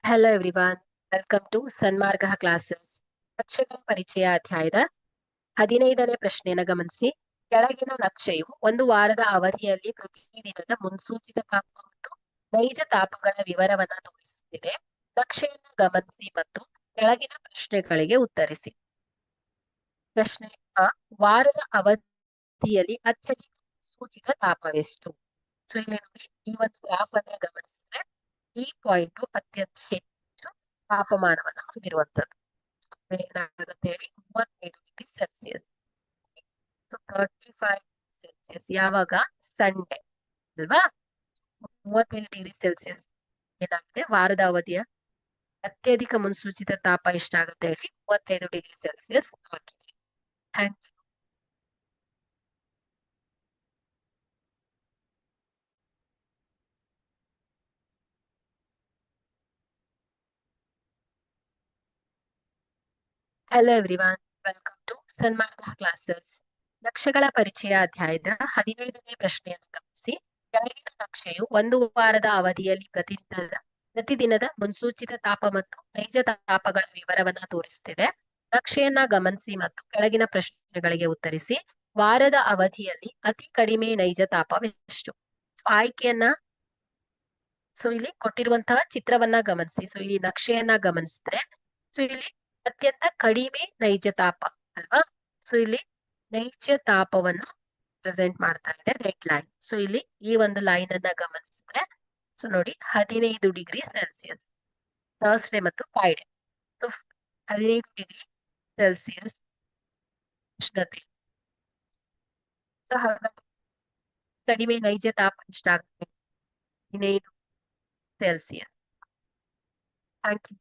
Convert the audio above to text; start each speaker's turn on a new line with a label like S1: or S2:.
S1: Hello everyone, welcome to Sanmarga classes. ನಕ್ಷೆಗಳ ಪರಿಚಯ ಅಧ್ಯಾಯದ 15ನೇ ಪ್ರಶ್ನೆಯನ್ನು ಗಮನಿಸಿ. ಕೆಳಗಿನ ನಕ್ಷೆಯು ಒಂದು ವಾರದ ಅವಧಿಯಲ್ಲಿ ಪ್ರತಿದಿನದ ಮುನ್ಸೂಚಿತ ತಾಪ ಮತ್ತು ನೈಜ ತಾಪಗಳ ವಿವರವನ್ನ ತೋರಿಸುತ್ತಿದೆ. ನಕ್ಷೆಯನ್ನು ಗಮನಿಸಿ ಮತ್ತು ಕೆಳಗಿನ ಪ್ರಶ್ನೆಗಳಿಗೆ ಉತ್ತರಿಸಿ. ಪ್ರಶ್ನೆ ಆ, ವಾರದ ಅವಧಿಯಲ್ಲಿ ಅತ್ಯಧಿಕ ಸೂಚಿತ ತಾಪವೆಷ್ಟು? ಸೊ ಇಲ್ಲಿ ನೋಡಿ, ಈ ಒಂದು ಗ್ರಾಫ್ ಅನ್ನ ಗಮನಿಸಿದ್ರೆ ಈ ಪಾಯಿಂಟ್ ಅತ್ಯಂತ ಹೆಚ್ಚು ತಾಪಮಾನವನ್ನು ಹೊಂದಿರುವಂತದ್ದು. ಏನಾಗುತ್ತೆ ಹೇಳಿ, 35 ಡಿಗ್ರಿ ಸೆಲ್ಸಿಯಸ್. 35 ಸೆಲ್ಸಿಯಸ್ ಯಾವಾಗ? ಸಂಡೇ ಅಲ್ವಾ? 35 ಡಿಗ್ರಿ ಸೆಲ್ಸಿಯಸ್ ಏನಾಗಿದೆ? ವಾರದ ಅವಧಿಯ ಅತ್ಯಧಿಕ ಮುನ್ಸೂಚಿತ ತಾಪ ಎಷ್ಟಾಗುತ್ತೆ ಹೇಳಿ? 35 ಡಿಗ್ರಿ ಸೆಲ್ಸಿಯಸ್ ಆಗಿದೆ. Thank you. Hello everyone, welcome to Sanmarga classes. ನಕ್ಷೆಗಳ ಪರಿಚಯ ಅಧ್ಯಾಯದ 15ನೇ ಪ್ರಶ್ನೆಯನ್ನು ಗಮನಿಸಿ. ಕೆಳಗಿನ ನಕ್ಷೆಯು ಒಂದು ವಾರದ ಅವಧಿಯಲ್ಲಿ ಪ್ರತಿದಿನದ ಮುನ್ಸೂಚಿತ ತಾಪ ಮತ್ತು ನೈಜ ತಾಪಗಳ ವಿವರವನ್ನ ತೋರಿಸುತ್ತಿದೆ. ನಕ್ಷೆಯನ್ನ ಗಮನಿಸಿ ಮತ್ತು ಕೆಳಗಿನ ಪ್ರಶ್ನೆಗಳಿಗೆ ಉತ್ತರಿಸಿ. ವಾರದ ಅವಧಿಯಲ್ಲಿ ಅತಿ ಕಡಿಮೆ ನೈಜ ತಾಪವೆಷ್ಟು? ಆಯ್ಕೆಯನ್ನ ಇಲ್ಲಿ ಕೊಟ್ಟಿರುವಂತಹ ಚಿತ್ರವನ್ನ ಗಮನಿಸಿ. ಇಲ್ಲಿ ನಕ್ಷೆಯನ್ನ ಗಮನಿಸಿದ್ರೆ ಇಲ್ಲಿ ಅತ್ಯಂತ ಕಡಿಮೆ ನೈಜ ತಾಪ ಅಲ್ವಾ? ಇಲ್ಲಿ ನೈಜ ತಾಪವನ್ನು ಪ್ರೆಸೆಂಟ್ ಮಾಡ್ತಾ ಇದೆ ರೆಡ್ ಲೈನ್. ಇಲ್ಲಿ ಈ ಒಂದು ಲೈನ್ ಅನ್ನ ಗಮನಿಸಿದ್ರೆ ನೋಡಿ, 15 ಡಿಗ್ರಿ ಸೆಲ್ಸಿಯಸ್ ಥರ್ಸ್ಡೇ ಮತ್ತು ಫ್ರೈಡೆ. 15 ಡಿಗ್ರಿ ಸೆಲ್ಸಿಯಸ್ ಉಷ್ಣತೆ. ಹಾಗಾಗಿ ಕಡಿಮೆ ನೈಜ ತಾಪ ಎಷ್ಟಾಗುತ್ತೆ? 15 ಸೆಲ್ಸಿಯಸ್. Thank you.